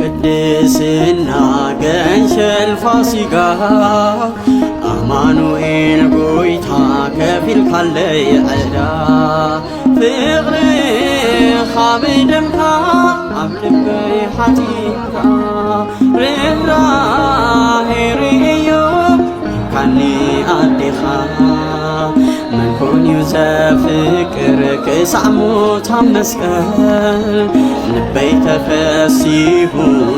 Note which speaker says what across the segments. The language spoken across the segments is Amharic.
Speaker 1: ቅድስና ገንሸል ፋሲጋ አማኑኤል ጎይታ ከፊል ካለይ ዕዳ ፍቅርኻ ብደምካ ኣብ ልበይ ሓቲምካ ርህራሄ ርእዮ ካኒ ኣዴኻ መን ኮን እዩ ዘፍቅር ክሳዕ ሞት ኣብ መስቀል ልበይ ተፈሲሑ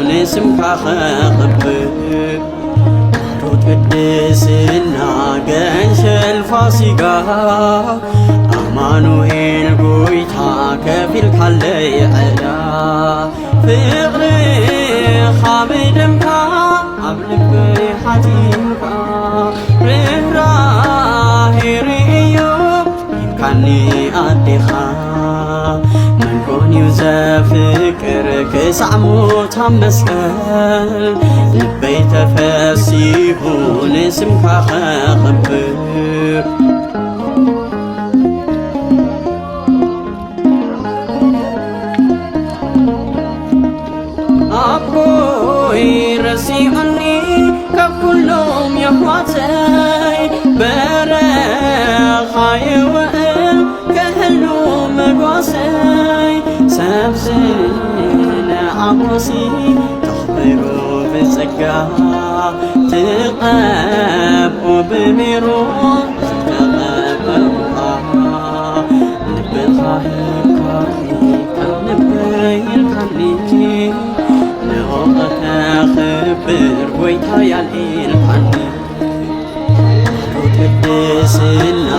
Speaker 1: ንስምካ ኸኽብር ቅድስና ገንሸል ፋሲጋ አማኑኤል ጎይታ ከፊል ካለይ ዕዳ ፍቅርኻ ብደምካ ኣብ ልበይ ሓቲምካ ርህራሄ ርእዮ ካኒ ኣዴኻ መን ኮን እዩ ዘፍቅር ክሳዕ ሞት ኣብ መስቀል ልበይ ተፈሲሑ ንስምካ ኸኽብር ኣቦይ ረሲዑኒ ካብ ኩሎም የሕዋተይ በረኻ የውዕል ከህሉ መጓሰይ ሰብ ዝለዓጎሲ ተኽቢሩ ብጸጋ ትቐብኦ ብሜሮን ዝተቐበልካ ልብኻ ህካኒ ካብ ልበይ ኢልካኒ ንኦቐ ተኽብር ጎይታ ያልኢልካኒ ቅድስና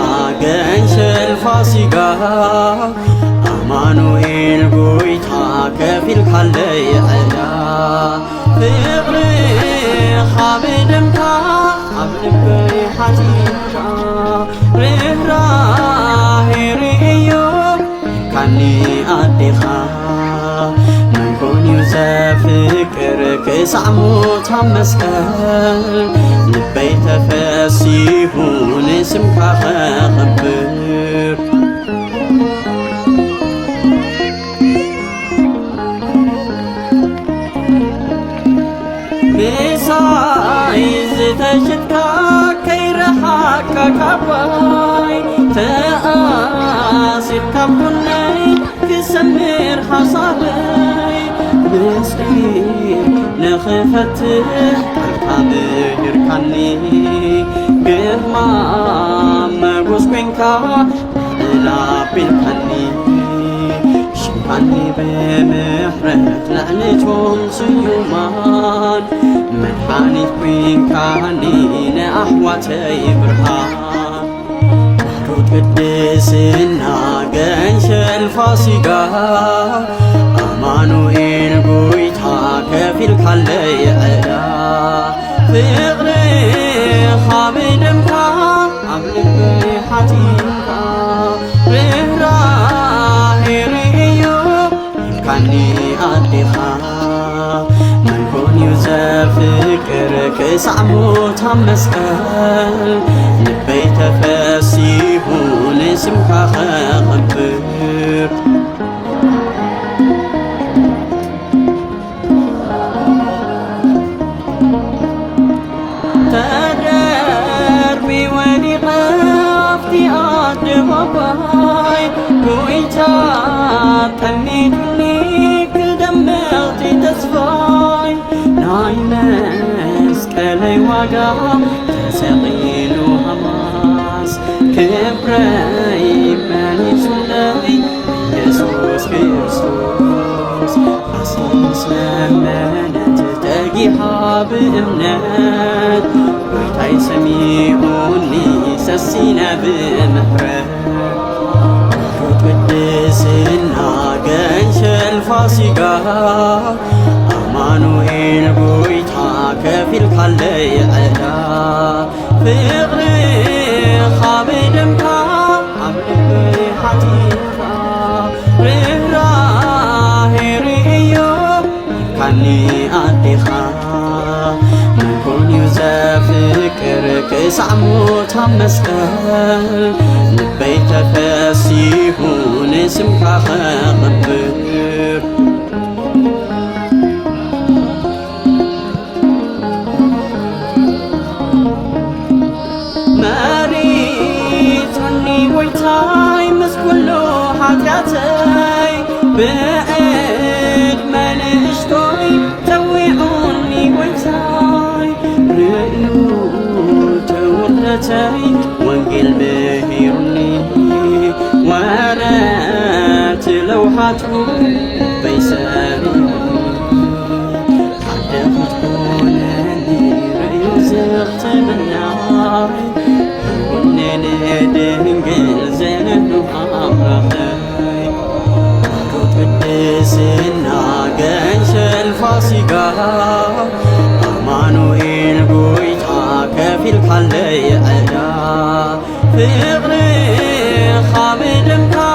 Speaker 1: ገንሸል ፋሲጋ አማኑኤል ጎይታ ከፊል ካለይ ዕዳ ፍቅርኻ ብደምካ ኣብ ልበይ ሓቲምካ ርህራሄ ርእዮ ካኒ ኣዴኻ መን ኮን እዩ ዘፍቅር ክሳዕ ሞት ኣብ መስቀል ልበይ ተፈሲሑ ንስምካ ኸኽብር ምሳይ ዝተሽትካ ከይረሓቅካ ካባይ ተኣሲርካ ብኩነይ ክሰምር ሓሳበይ ምስጢር ንኽፈትሕ ቃልካ ብሂርካኒ ግርማ መጎስ ኮንካ ልዕል ኣቢልካኒ ሽምካኒ ብምሕረት ልዕልቶም ስዩማን መድሓኒት ኮንካኒ ንኣሕዋተይ ብርሃን ቅድስና ገንሸል ፋሲጋ አማኑኤል ጎይታ ከፊል ካለይ ዕዳ ፍቅርኻ ብደምካ ኣብ ልበይ ሓቲምካ ርህራሄ ርእዮ ካኒ ኣዴኻ መን ኮን እዩ ዘፍቅር ክሳዕ ሞት ኣብ መስቀል ልበይ ተፈሲሑ ንስምካ ኸኽብር ተደርቢ ወዲቐ ኣፍቲ ኣደባባይ ጎይታ ጠሚቱኒ ክደምቕቲ ተስፋይ ናይ መስቀለይ ዋጋ ተሰቒሉ ሃማስ ክብረይ መኒሱለይ ኢየሱስ ክርስቶስ ራስን ስለመነት ተጊሓ ብእምነት ጎይታይ ሰሚዑኒ ሰሲነ ብምሕረት ቅድስና ገንሸል ፋሲጋ አማኑኤል ጎይታ ከፊል ካለይ ዕዳ ፍቅርኻ ብደምካ ኣብ ልበይ ሓቲምካ ርህራሄ ርእዮ ካኒ ኣዴኻ መን ኮን እዩ ዘፍቅር ክሳዕ ሞት ኣብ መስቀል ልበይ ተፈሲሑ ንስምካ ኸኽብር بقيت منشتوي توعوني ويساي رئيو تورتاي وانجل بهيرني ورات لوحاتو بيساري عدفت كونني رئيو زغت بالنار ونين دنجل زنو أمرخي قدسنا قنش الفاسقة أمانوئيل قويتا كفيل كالي عدا فقري خامدمكا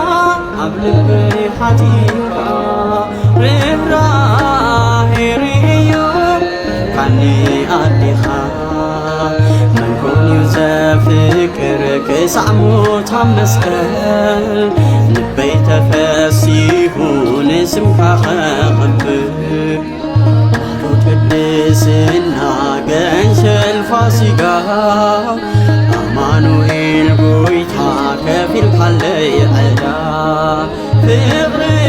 Speaker 1: عبلك حتيكا رفراهي ريو كاني أدخا من كون يزافكر كسعمو تمسكال لبي تفسيهون اسمك خاقبك قدسنا قنش الفاسقة أمانوئيل قويتا كفيل كالي عدا فقري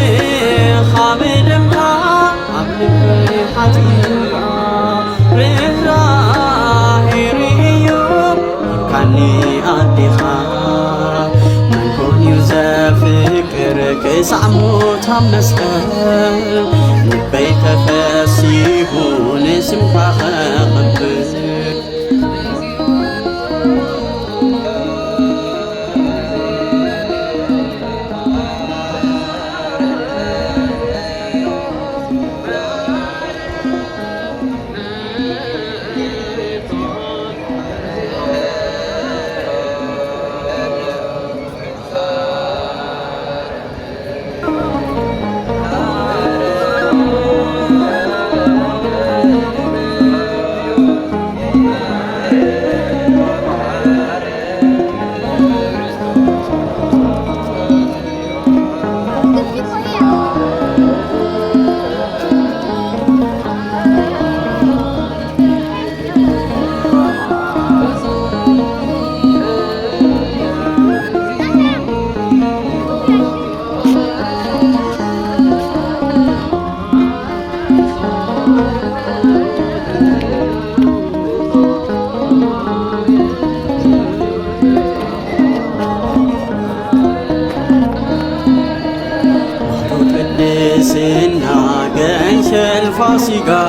Speaker 1: خامدمكا عبلك حتيكا رفراهي ريو كاني أدخا من كون يزافكر كسعمو تمسكال لبي تفسيهون اسمك خاقبك قدسنا قنش الفاسقة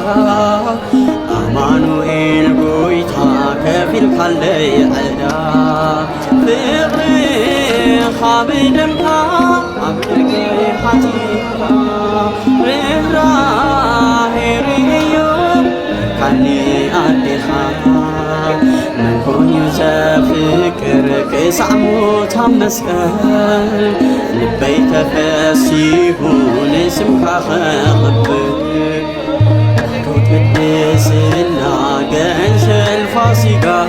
Speaker 1: أمانوئيل قويتا كفيل كالي عدا فقري خامدمكا عبلك حتيكا رفراهي ريو كاني أدخا من كون يزافكر كسعمو تمسكال لبي تفسيهون اسمك خاقبك قدسنا قنش الفاسقة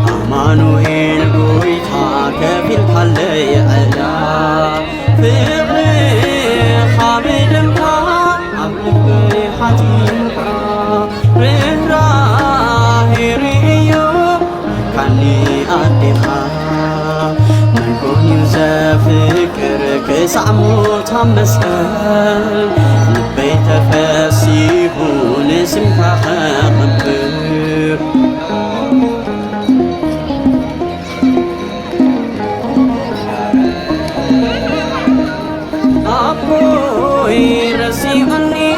Speaker 1: أمانوئيل قويتا كفيل كالي عدا فقري خامدمكا عبلك حتيكا رفراهي ريو كاني أدخا من كون يزافكر كسعمو تمسكال لبي تفسيهون اسمك خاقبك أبوي رسيعني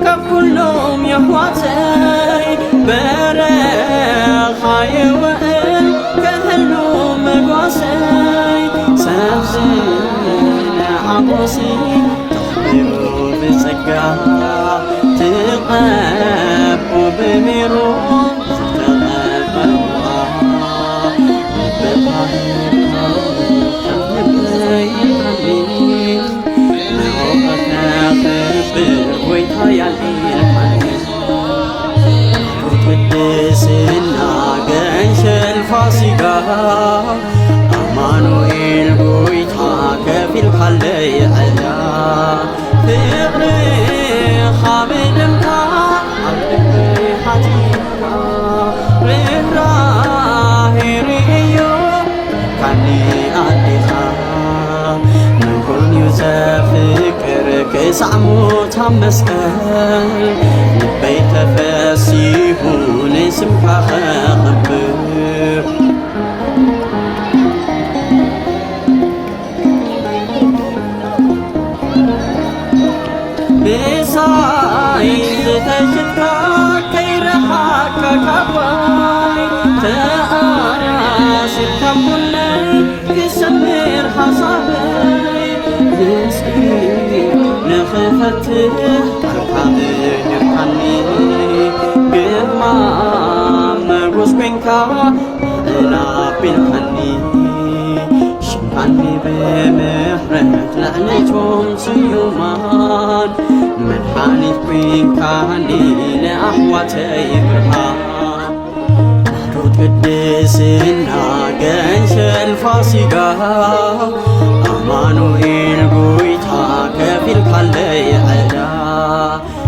Speaker 1: ككلهم يهواتي برخا يوئل كهلو مقواسي سبزين عبوسي تحبيرو بسقا تقبو بميرون تقبو بطاهر تحبيرين نعوبك خبر ويتهيالي الحنين قدسنا قنش الفاسقة أمانوئيل قويتا كفيل كالي عدا فقري خامدمكا عبلك حتيكا رفراهي ريو كاني أدخا من كون يزافك መስቀል ልበይ ተፈሲሑ ንስምካ ኸኽብር ብሳይ ዝተሽትካ ከይረሓካ ካባይ ተኣራሲርካ ኩለይ ክሰምር ሓሳበይ ምስኪ ንኽፈትሕ ቃልካ ምድርካኒ ግርማ መጎስ ኮንካ እናቢልካኒ ሽምካኒ ብምሕረት ልዕለይቶም ስዩማን መድሓኒት ኮንካኒ ንኣሕዋተይ ብርሃን ናሮት ቅድስና ገንሸል ፋሲጋ አማኑኤል ጎይታ ከፊልካለይ ዕዳ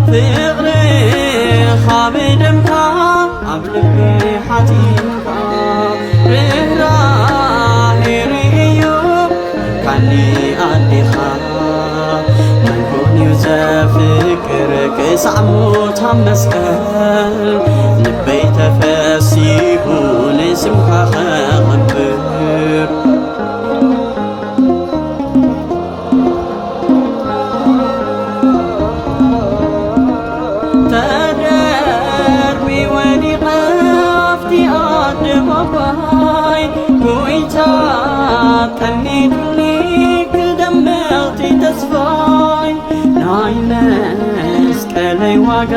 Speaker 1: ፍቕርኻ ብደምካ ኣብ ልቢ ሓቲምካ ርህራሄ ርእዮ ካኒ ኣዴኻ መንኮን እዩ ዘፍቅር ክሳዕ ሞት ኣብ መስቀል ልበይ ተፈሲሑ ንስምካ ኸኽብር ተደርቢ ወዲቐ ኣፍቲ ኣደባባይ ጎይታ ጠሚዱኒ ክደምቕቲ ተስፋይ ናይ መስቀለይ ዋጋ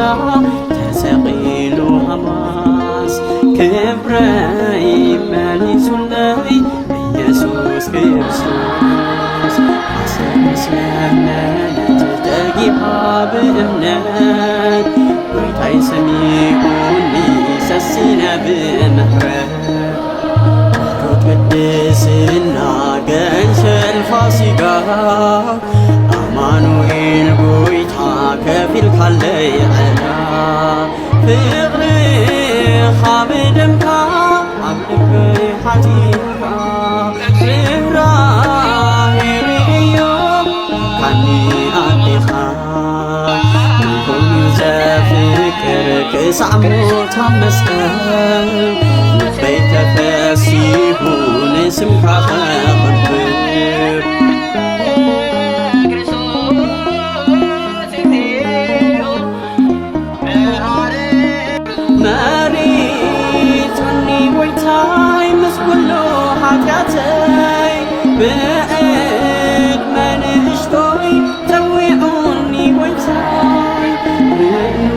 Speaker 1: ተሰቒሉ ሃማስ ክብረይ መሊሱለይ ኢየሱስ ክርስቶስ ሓሰብ ምስለመነት ደጊኻ ብእምነት ጎይታይ ሰሚዑኒ ሰሲነ ብምሕረት ናሮት ቅድስና ገንሸል ፋሲጋ አማኑኤል ጎይታ ከፊልካለይ ዕዳ ፍቕርኻ ብደምካ ኣብ ልበይ ሓቲምካ ርህራሄ ርእዮ ካኒ ኣዴኻ መንኮን እዩ ዘፍቅር ክሳዕ ሞት ኣብ መስቀል ልበይ ተፈሲሑ ንስምካ ኸኽብር መሪፅኒ ጎይታይ ምስ ኩሉ ሓጢኣተይ ብዕድመ ንእሽቶይ ተዊዑኒ ጎይታይ ርእዩ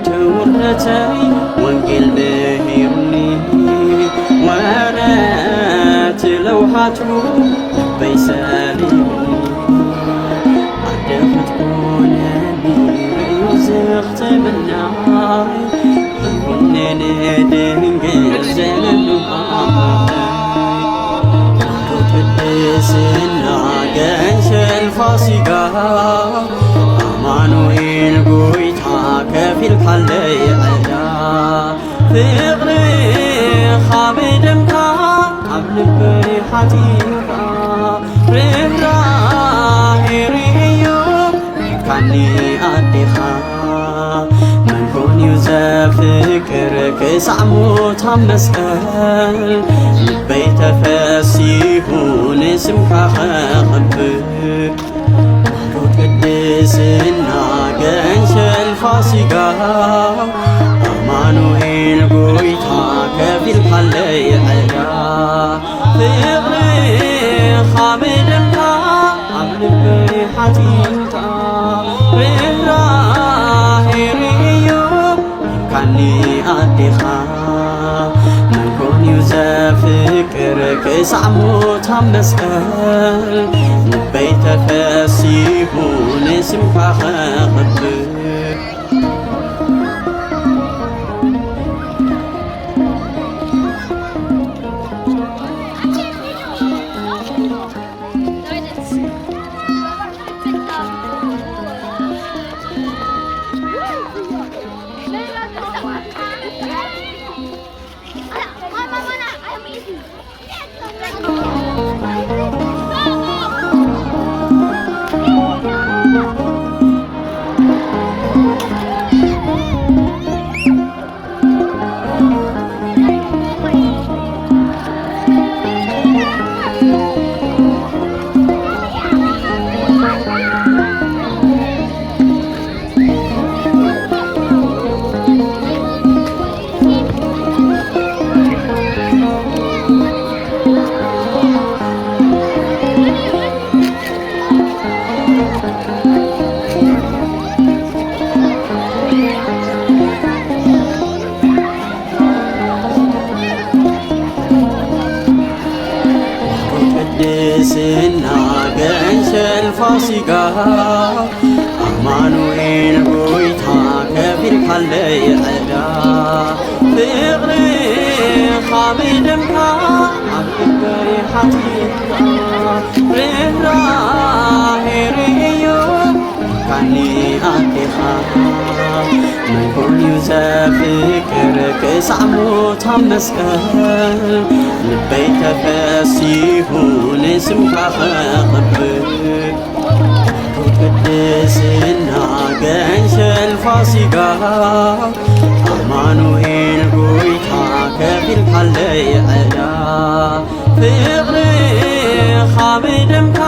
Speaker 1: ትውርደተይ ወንጌል ምሂሩኒ ወረት ለውሃቱ ልበይ ሰሊሙኒ ኣደኽት ኮነኒ ርእዩ ዝኽትምናይ ንድንግል ዘለሉ ኣምላኸይ ናሮት ቅድስና ገንሸል ፋሲጋ አማኑኤል ጎይታ ከፊልካለይ ዕዳ ፍቕርኻ ብደምካ ኣብ ልበይ ሓቲምካ ርህራሄ ርእዮ ካኒ ኣዴኻ መንኮን እዩ ዘፍቅር ክሳዕ ሞት ኣብ መስቀል ልበይ ተፈሲሑ ንስምካ ኸኽብር ናሮት ቅድስና ገንሸል ፋሲጋ አማኑኤል ጎይታ ከፊልካለይ ዕዳ ፍቕርኻ ብደምካ ኣብ ልበይ ሓቲምካ ርህራሄ ርእዮ ካኒ ኣዴኻ መንኮን እዩ ዘፍቅር ክሳዕ ሞት ኣብ መስቀል ልበይ ተፈሲሑ ንስምካ ኸኽብር ቅድስና ገንሸል ፋሲካ አማኑኤል ጎይታ ከፊል ካለ የዕዳ ፍቅሪ ኻብድምካ ኣብ ልበይ ሓቲትካ ርህራሄ ርእዮ ካኒ ኣዴኻ መንኮንዩ ዘፍቅር ክሳዕ ሞት ኣብ መስቀል ልበይ ተፈሲሑ ንስምካ ኸኽብር ቅድስና ገንሸል ፋሲካ አማኑኤል ጎይታ ከፊል ካለ የዕዳ ፍቅሪ ኻብድምካ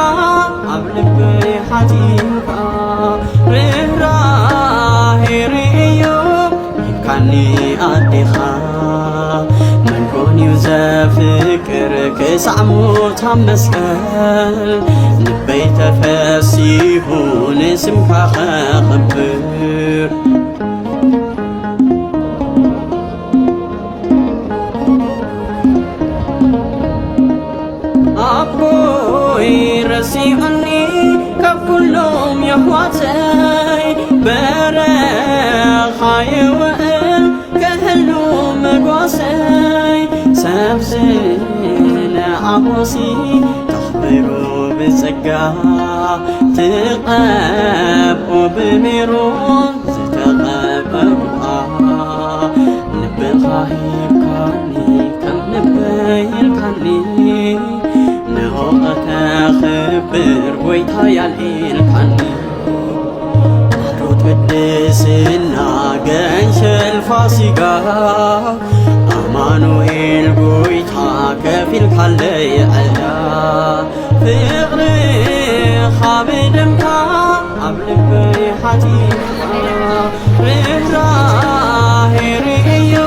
Speaker 1: ኣብ ልበይ ሓቲትካ ርህራሄ ርእዮ ይብካኒ ኣዴኻ መንኮንዩ ዘፍቅር ክሳዕ ሞት ኣብ መስቀል ልበይ ተፈሲሑ ንስምካ ኸኽብር ኣቦይ ረሲዑኒ ካብ ኩሎም የሕዋተይ በረኻ ይውዕል ከህሉ መጓሰይ ሰብ ዝለዓቦሲ ተኽቢሩ ብጸጋ ትቐብኦ ብሜሮን ዝተቐበልካ ልብኻ ሂብካኒ ከም ልበይ ኢልካኒ ንኦኸ ተኽብር ጎይታ ያልኢልካኒ ቅድስና ገንሸል ፋሲካ አማኑኤል ጎይታ ከፊል ካለ የዕዳ ፍቅሪ ኻብድምካ ኣብ ልበይ ሓቲትካ ርህራሄ ርእዮ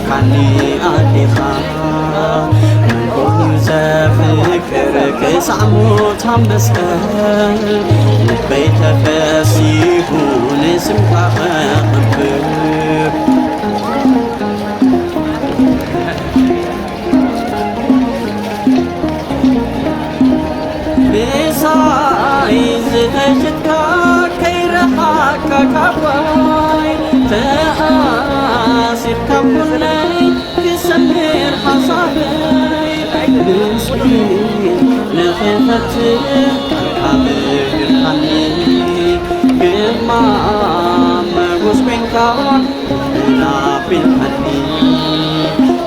Speaker 1: ካኒ ኣዴኻ መንኮንዩ ዘፍቅር ክሳዕ ሞት ኣብ መስቀል ልበይ ተፈሲሑ ንስምካ ኸኽብር ብሳይ ዝተሽትካ ከይረሓካ ካባይ ተኣሲርካ ኩለይ ክሰምር ሓሳበይ ምስኪን ንኽፈትሕ ካብርካኒ ግርማ መጎስ ኮንካ ናቢልካኒ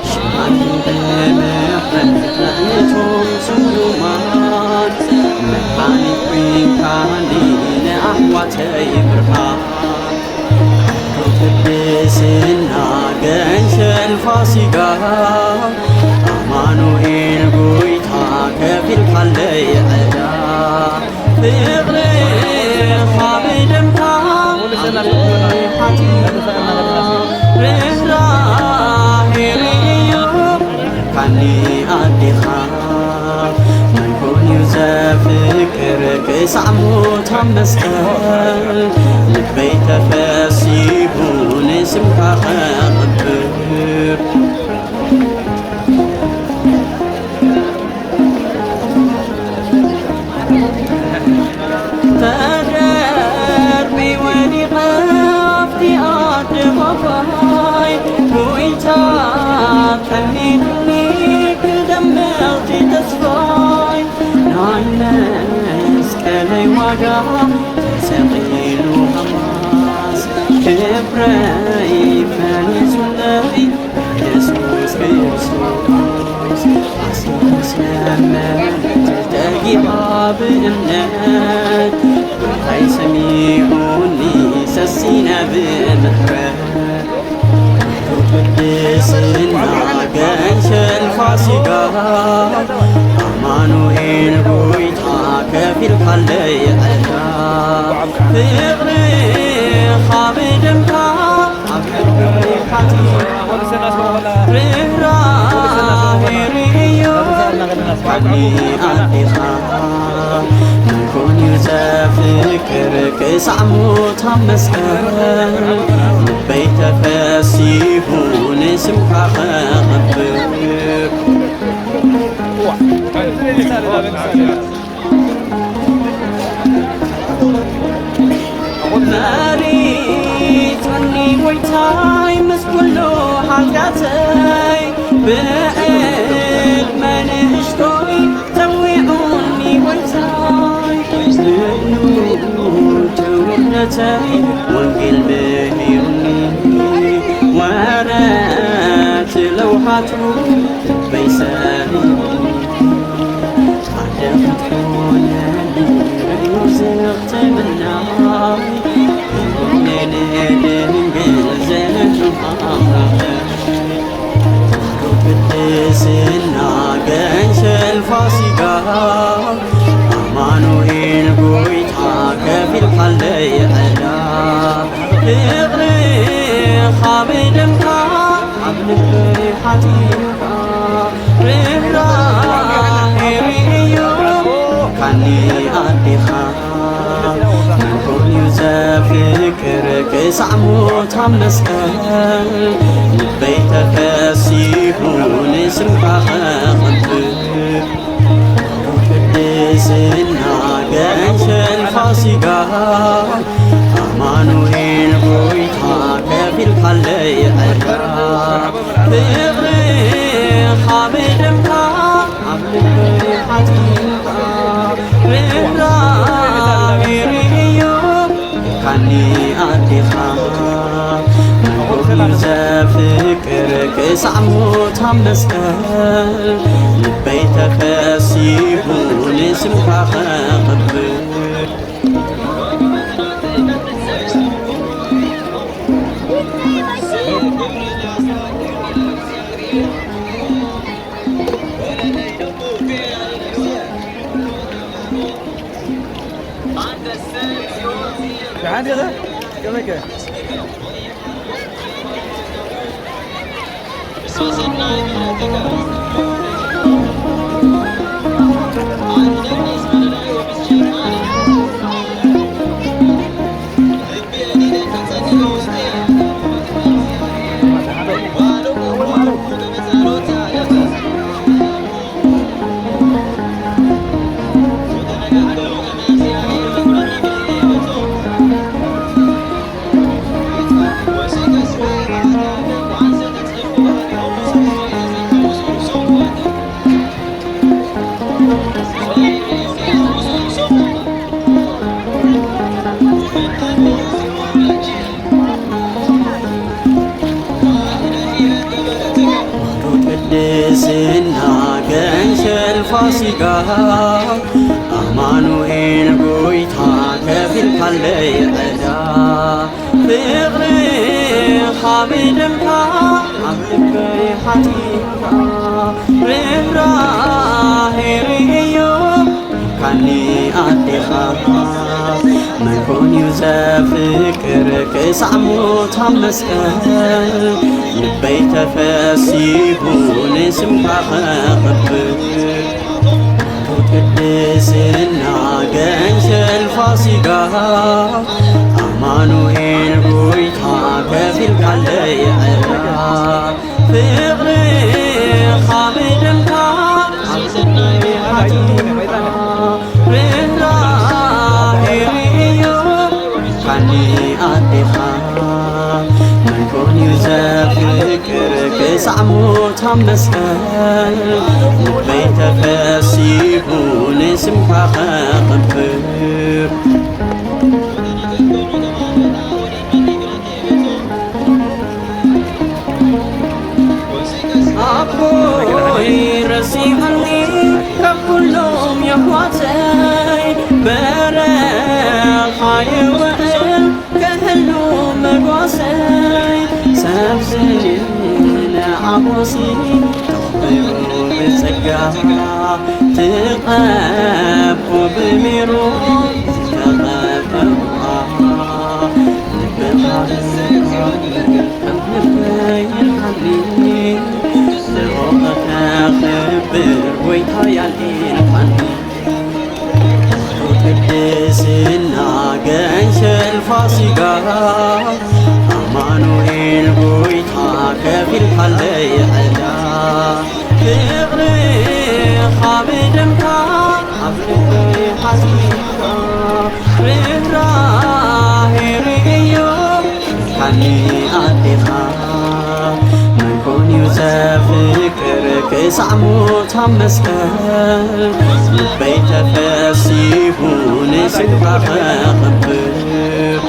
Speaker 1: ሽማን ብምሕረት ለእቶም ስሉማት መድሓኒት ኮንካኒ ንኣሕዋተይ ብርሃን ቅድስና ገንሸል ፋሲካ አማኑኤል ጎይታ ከፊል ካለ የዕዳ ፍቅሪ ኻብድምካ ርህራሄ ርእዮ ካኒ ኣዴኻ መንኮንዩ ዘፍቅር ክሳዕ ሞት ኣብ መስቀል ልበይ ተፈሲሑ ንስምካ ኸኽብር ተደርቢ ወዲቐ ኣብቲ ኣደባባይ ጎይታ ተኒድኒ ክደምቕቲ ተስፋይ ናይ መስቀለይ ዋጋ ተሰቒሉ ሃማስ ክብረይ ፈሊሱለይ ኢየሱስ ክርስቶስ ኣስመስለመን ተጊባ ብእምነት ጎይታይ ሰሚዑኒ ተሲነብ ምሕረት ቅድስና ገንሸል ፋሲካ አማኑኤል ጎይታ ከፊል ካለይ አልጋ ፍቅሪ ኻብድምካ ኣብ ልቢ ሓቲኻ ርህራሄርዮ ካብኒ ኣዲኻ ንኮን ዘፍቅር ክሳዕ ሞት ኣብ መስቀል ልበይ ተፈሲሑ ንስምካ ኸኸብር መሪትኒ ጎይታይ ምስ ኩሉ ሓጋተይ ብዕድ መንእሽቶይ ፀዊዑኒ ጎይታይ ንኡትውነተይ ወንጌል ብሂሩኒ ወረት ለውሓቱ በይሰሪ ሓደ ክትኮነኒ ርዩ ዝኽትብና ንድንግል ዘንሃ ቅድስና ገንሸል ፋሲካ አማኑኤል ጎይታ ከፊል ካለይ ዕዳ ፍቅሪ ኻብድምካ ኣብ ልበይ ሓቲኻ ርህራሄርዮ ካኒ ኣዲኻ ንኮንዩ ዘፍቅር ክሳዕ ሞት ኣብ መስቀል ልበይ ተፈሲሑ ንስምካ ኸኸብር ቅድስና ገንሸል ፋሲካ አማኑኤል ጎይታ ከፊል ካለይ ዕዳ ፍቅሪ ኻብድምካ ኣብ ልበይ ሓቲኻ ርህራሄርዮ ካኒ ኣዲኻ ንኮንዩ ዘፍቅር ክሳዕ ሞት ኣብ መስቀል ልበይ ተፈሲሑ ንስምካ ኸኸብር
Speaker 2: عادي غير كما كان ቅድስና ገንሸል ፋሲካ አማኑኤል ጎይታ ከፊል ካለይ ዕዳ ፍቅሪ ኻብድምካ ኣብ ልበይ ሓቲኻ ርህራሄርዮ ካኒ ኣዲኻ መንኮንዩ ዘፍቅር ክሳዕ ሞት ኣብ መስቀል ልበይ ተፈሲሑ ንስምካ ኸኸብር ቅድስና ገንሸል ፋሲካ አማኑኤል ጎይታ ከፊል ካለይ ዕዳ ፍቅሪ ኻብድምካ ኣብ ልበይ ሓቲኻ ርህራሄርዮ ካኒ ኣዲኻ መንኮንዩ ዘፍቅር ክሳዕ ሞት ኣብ መስቀል ልበይ ተፈሲሑ ንስምካ ኸኸብር ኣቦይ ረሲዓኒ ካብ ኩሎም የሕዋተይ በረኻ የውዕል ከህሉ
Speaker 1: مناسي سبزين عبوسي تخبروا بسقا تقابوا بميرون تقابوا نبقى خبر ويتهيالي الحنين قدسنا جنش الفاصقة أمانوئيل قويتا كفي الحلي عدا فغري خابدمتا عفري حزيقا رهراهي ريو حني أدخا من كون يزافكر كسعمو تمسكر بيت فاسيبون سبحا خبر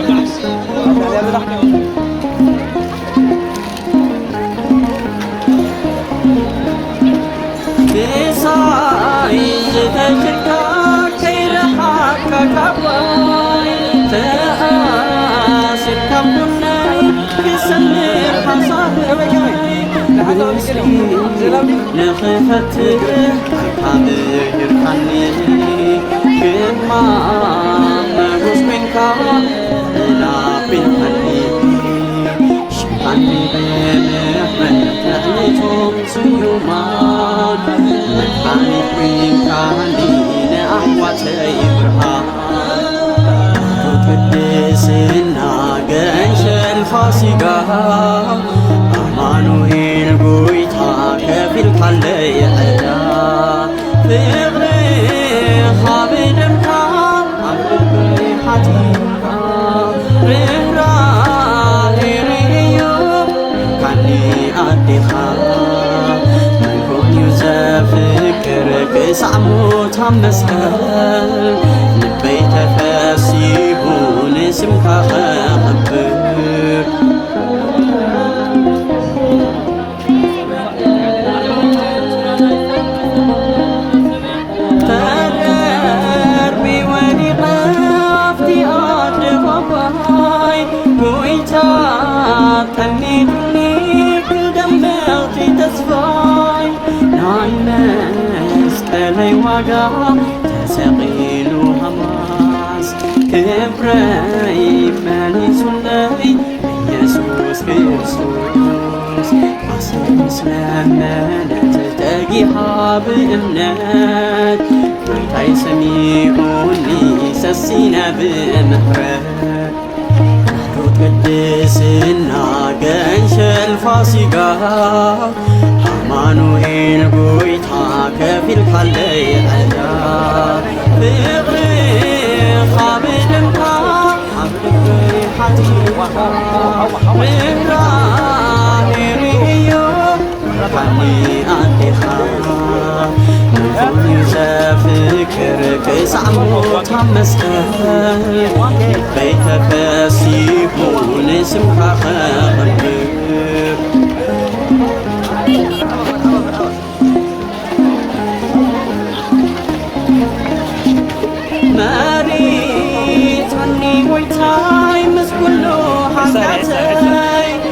Speaker 1: كساي زتشكا كيرحاك كباي تأسر كبناي كسنر حصابي نخفت حبير حني كما نغوش منك لا بالحني شحني بمحمد تأليتهم سيومان مدحاني منك لين أحواتي برهان قدسنا جنش الفاصقة أمانوئيل قويتا كفي الحلي عدا فغري خابدمتا عبري حتيقا رهراهي ريو كاني أدخا من كون يزافكر كسعمو تمسكر لبي تفاسيبون سمكا خبر تسقيل هماس كبري مالي سلي يسوس كريستوس عصيص لما تلتقيها بإمنات ويتاي سميعوني سسينا بمهرات قدسنا جنش الفاصقة أمانوئيل قويتا كفي الحلي عدا فغري خابدمتا عبري حتيقا رهراهي ريو حني أدخا من كون يزافكر كسعمو تمسكر بيت فاسيبون سمحا خبر ماريت عني ويتاي مسكولو حقاتي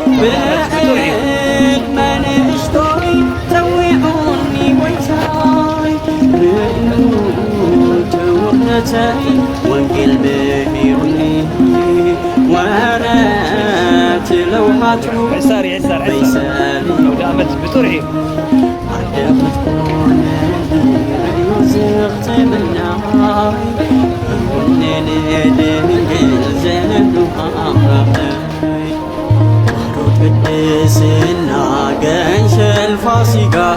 Speaker 1: بقيت ما نشتوي توعوني ويتاي بقنوت وقنتي وانقل بهيرني ورات لوحاته
Speaker 2: عساري لو دامت بترعي
Speaker 1: عدفت كون زغت منها قدسنا جنش الفاصقة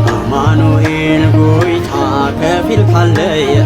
Speaker 1: أمانوئيل قويتا كفي الحلي